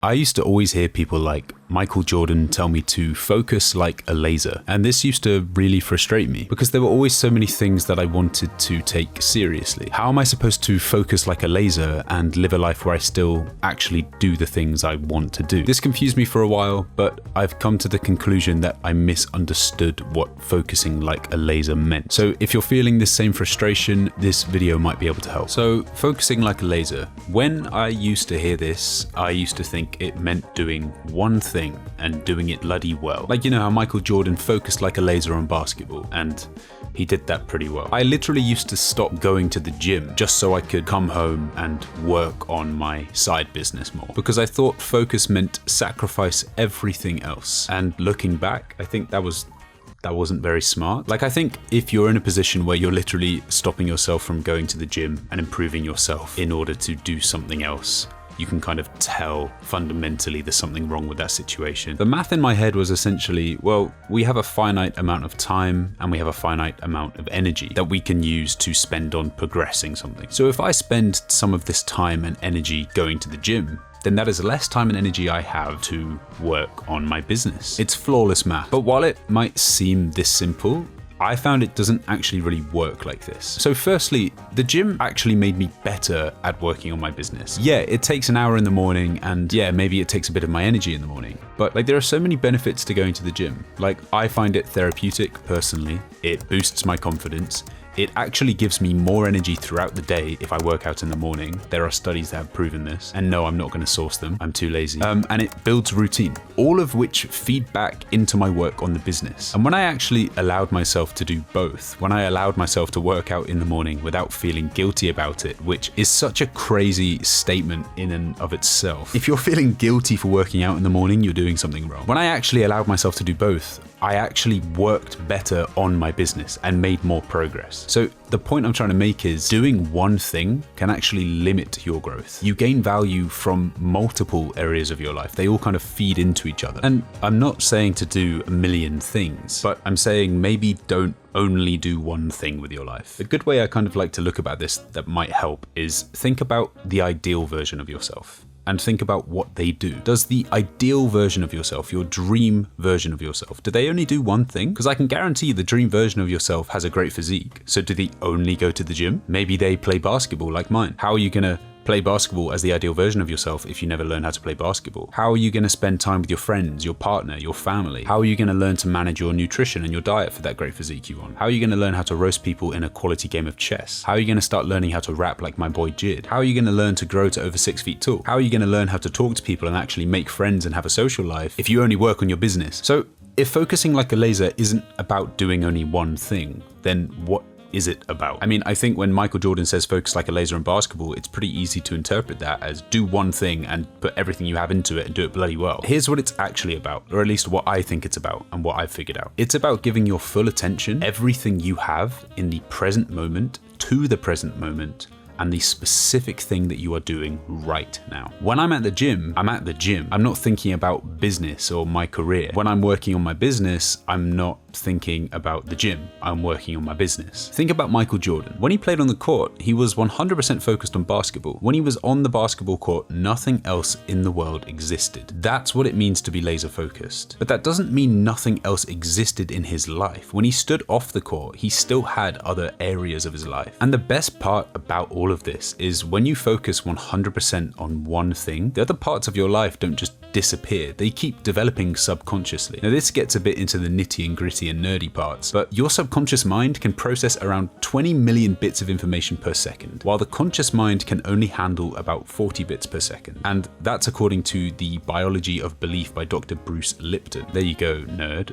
I used to always hear people like Michael Jordan tell me to focus like a laser, and this used to really frustrate me because there were always so many things that I wanted to take seriously. How am I supposed to focus like a laser and live a life where I still actually do the things I want to do? This confused me for a while, but I've come to the conclusion that I misunderstood what focusing like a laser meant. So if you're feeling this same frustration, this video might be able to help. So focusing like a laser. When I used to hear this, I used to think it meant doing one thing and doing it bloody well. Like, you know how Michael Jordan focused like a laser on basketball, and he did that pretty well. I literally used to stop going to the gym just so I could come home and work on my side business more, because I thought focus meant sacrifice everything else. And looking back, I think that wasn't very smart. Like, I think if you're in a position where you're literally stopping yourself from going to the gym and improving yourself in order to do something else, you can kind of tell fundamentally there's something wrong with that situation. The math in my head was essentially, well, we have a finite amount of time and we have a finite amount of energy that we can use to spend on progressing something. So if I spend some of this time and energy going to the gym, then that is less time and energy I have to work on my business. It's flawless math. But while it might seem this simple, I found it doesn't actually really work like this. So firstly, the gym actually made me better at working on my business. Yeah, it takes an hour in the morning, and yeah, maybe it takes a bit of my energy in the morning, but like there are so many benefits to going to the gym. Like, I find it therapeutic personally. It boosts my confidence. It actually gives me more energy throughout the day if I work out in the morning. There are studies that have proven this. And no, I'm not going to source them. I'm too lazy. And it builds routine, all of which feed back into my work on the business. And when I actually allowed myself to do both, when I allowed myself to work out in the morning without feeling guilty about it, which is such a crazy statement in and of itself. If you're feeling guilty for working out in the morning, you're doing something wrong. When I actually allowed myself to do both, I actually worked better on my business and made more progress. So the point I'm trying to make is doing one thing can actually limit your growth. You gain value from multiple areas of your life. They all kind of feed into each other. And I'm not saying to do a million things, but I'm saying maybe don't only do one thing with your life. A good way I kind of like to look about this that might help is think about the ideal version of yourself. And think about what they do. Does the ideal version of yourself, your dream version of yourself, do they only do one thing? Because I can guarantee the dream version of yourself has a great physique. So do they only go to the gym? Maybe they play basketball like mine. How are you gonna play basketball as the ideal version of yourself if you never learn how to play basketball? How are you going to spend time with your friends, your partner, your family? How are you going to learn to manage your nutrition and your diet for that great physique you want? How are you going to learn how to roast people in a quality game of chess? How are you going to start learning how to rap like my boy Jid? How are you going to learn to grow to over 6 feet tall? How are you going to learn how to talk to people and actually make friends and have a social life if you only work on your business? So if focusing like a laser isn't about doing only one thing, then what is it about? I mean, I think when Michael Jordan says focus like a laser in basketball, it's pretty easy to interpret that as do one thing and put everything you have into it and do it bloody well. Here's what it's actually about, or at least what I think it's about and what I've figured out. It's about giving your full attention, everything you have in the present moment, to the present moment, and the specific thing that you are doing right now. When I'm at the gym, I'm at the gym. I'm not thinking about business or my career. When I'm working on my business, I'm not thinking about the gym. I'm working on my business. Think about Michael Jordan. When he played on the court, he was 100% focused on basketball. When he was on the basketball court, nothing else in the world existed. That's what it means to be laser focused. But that doesn't mean nothing else existed in his life. When he stood off the court, he still had other areas of his life. And the best part about all of this is when you focus 100% on one thing, the other parts of your life don't just disappear. They keep developing subconsciously. Now, this gets a bit into the nitty and gritty and nerdy parts, but your subconscious mind can process around 20 million bits of information per second, while the conscious mind can only handle about 40 bits per second. And that's according to the Biology of Belief by Dr. Bruce Lipton. There you go, nerd.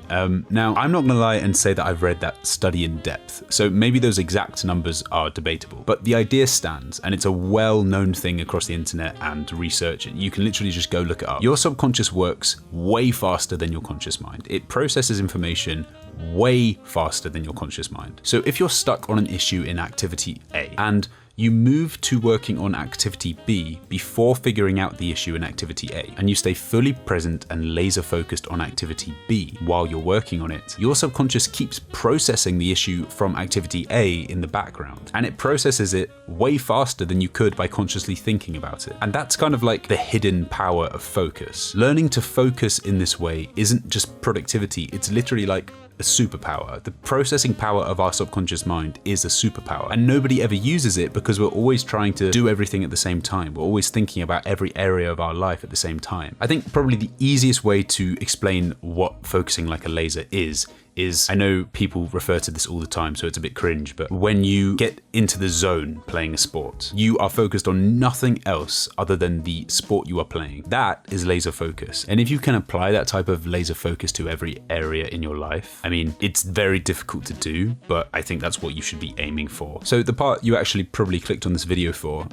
Now, I'm not gonna lie and say that I've read that study in depth, so maybe those exact numbers are debatable, but the idea stands, and it's a well-known thing across the internet and research. You can literally just go look it up. Your subconscious works way faster than your conscious mind. It processes information way faster than your conscious mind. So if you're stuck on an issue in activity A and You move to working on activity B before figuring out the issue in activity A, and you stay fully present and laser focused on activity B while you're working on it. Your subconscious keeps processing the issue from activity A in the background, and it processes it way faster than you could by consciously thinking about it. And that's kind of like the hidden power of focus. Learning to focus in this way isn't just productivity, it's literally like a superpower. The processing power of our subconscious mind is a superpower, and nobody ever uses it because we're always trying to do everything at the same time. We're always thinking about every area of our life at the same time. I think probably the easiest way to explain what focusing like a laser is I know people refer to this all the time, so it's a bit cringe, but when you get into the zone playing a sport, you are focused on nothing else other than the sport you are playing. That is laser focus. And if you can apply that type of laser focus to every area in your life, I mean, it's very difficult to do, but I think that's what you should be aiming for. So the part you actually probably clicked on this video for,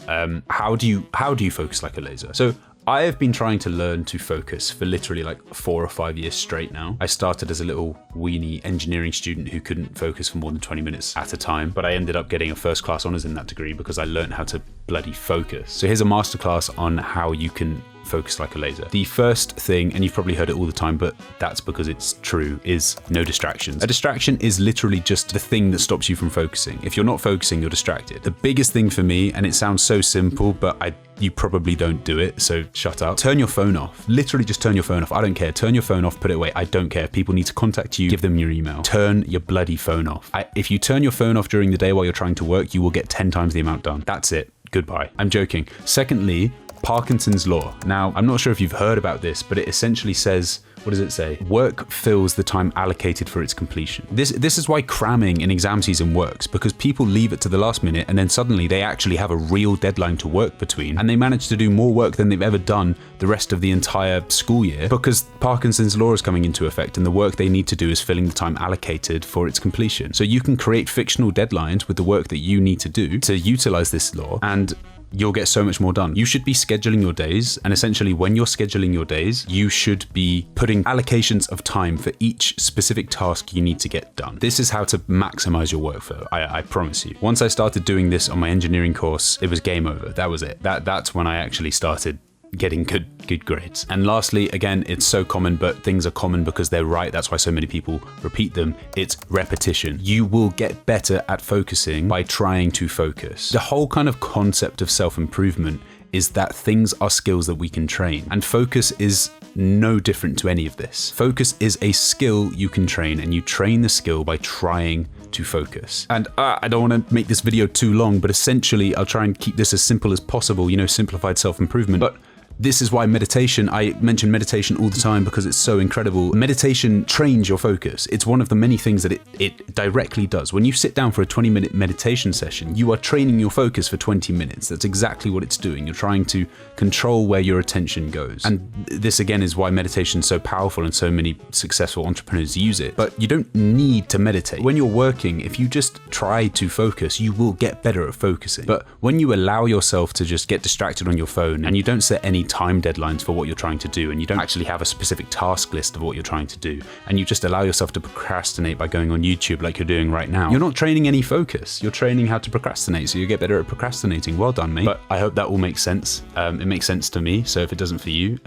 how do you focus like a laser? So I have been trying to learn to focus for literally like 4 or 5 years straight now. I started as a little weenie engineering student who couldn't focus for more than 20 minutes at a time, but I ended up getting a first class honors in that degree because I learned how to bloody focus. So here's a masterclass on how you can focus like a laser. The first thing, and you've probably heard it all the time, but that's because it's true, is no distractions. A distraction is literally just the thing that stops you from focusing. If you're not focusing, you're distracted. The biggest thing for me, and it sounds so simple, but you probably don't do it, so shut up. Turn your phone off. Literally just turn your phone off. I don't care. Turn your phone off, put it away. I don't care. If people need to contact you, give them your email. Turn your bloody phone off. If you turn your phone off during the day while you're trying to work, you will get 10 times the amount done. That's it. Goodbye. I'm joking. Secondly, Parkinson's law. Now, I'm not sure if you've heard about this, but it essentially says, what does it say? Work fills the time allocated for its completion. This is why cramming in exam season works, because people leave it to the last minute and then suddenly they actually have a real deadline to work between, and they manage to do more work than they've ever done the rest of the entire school year because Parkinson's law is coming into effect and the work they need to do is filling the time allocated for its completion. So you can create fictional deadlines with the work that you need to do to utilize this law, and you'll get so much more done. You should be scheduling your days, and essentially when you're scheduling your days, you should be putting allocations of time for each specific task you need to get done. This is how to maximize your workflow, I promise you. Once I started doing this on my engineering course, it was game over. That was it. That's when I actually started getting good grades. And lastly, again, it's so common, but things are common because they're right. That's why so many people repeat them. It's repetition. You will get better at focusing by trying to focus. The whole kind of concept of self-improvement is that things are skills that we can train, and focus is no different to any of this. Focus is a skill you can train, and you train the skill by trying to focus. And I don't want to make this video too long, but essentially I'll try and keep this as simple as possible, simplified self-improvement. But this is why meditation, I mention meditation all the time because it's so incredible. Meditation trains your focus. It's one of the many things that it directly does. When you sit down for a 20-minute meditation session, you are training your focus for 20 minutes. That's exactly what it's doing. You're trying to control where your attention goes. And this again is why meditation is so powerful and so many successful entrepreneurs use it. But you don't need to meditate. When you're working, if you just try to focus, you will get better at focusing. But when you allow yourself to just get distracted on your phone and you don't set any time deadlines for what you're trying to do, and you don't actually have a specific task list of what you're trying to do, and you just allow yourself to procrastinate by going on YouTube like you're doing right now, you're not training any focus. You're training how to procrastinate, so you get better at procrastinating. Well done, mate. But I hope that all makes sense. It makes sense to me, so if it doesn't for you,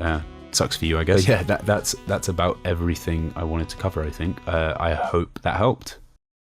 sucks for you, I guess. But yeah, that's about everything I wanted to cover, I think. I hope that helped.